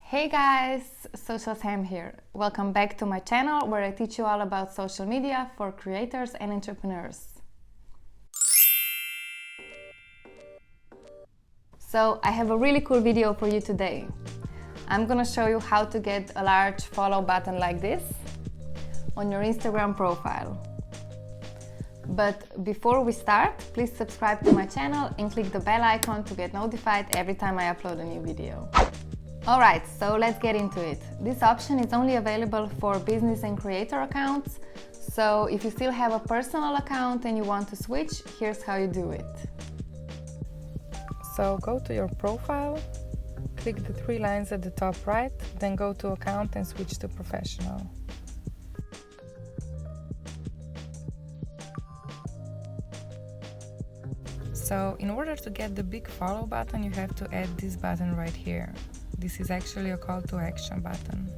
Hey guys, Social Sam here. Welcome back to my channel where I teach you all about social media for creators and entrepreneurs. So I have a really cool video for you today. I'm gonna show you how to get a large follow button like this on your Instagram profile. But before we start, please subscribe to my channel and click the bell icon to get notified every time I upload a new video. Alright, so let's get into it. This option is only available for business and creator accounts, so if you still have a personal account and you want to switch, here's how you do it. So go to your profile, click the three lines at the top right, then go to account and switch to professional. So in order to get the big follow button, you have to add this button right here. This is actually a call to action button.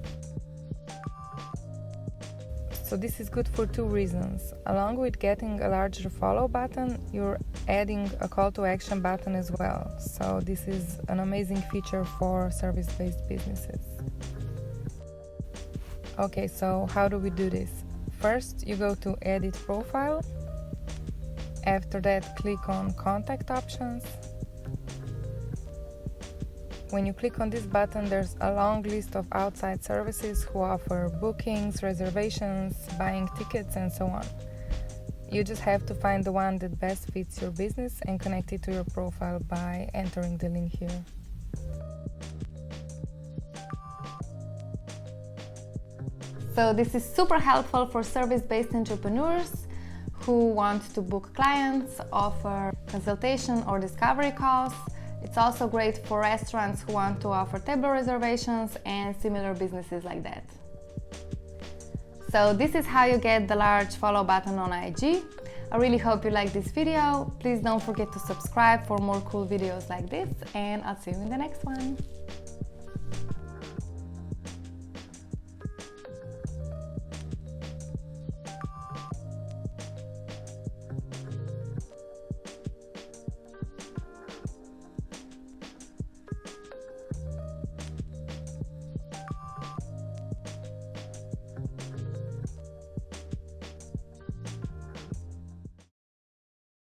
So this is good for two reasons. Along with getting a larger follow button, you're adding a call to action button as well. So this is an amazing feature for service-based businesses. Okay, so how do we do this? First, you go to Edit Profile. After that, click on Contact Options. When you click on this button, there's a long list of outside services who offer bookings, reservations, buying tickets, and so on. You just have to find the one that best fits your business and connect it to your profile by entering the link here. So this is super helpful for service-based entrepreneurs who want to book clients, offer consultation or discovery calls. It's also great for restaurants who want to offer table reservations and similar businesses like that. So this is how you get the large follow button on IG. I really hope you like this video. Please don't forget to subscribe for more cool videos like this, and I'll see you in the next one.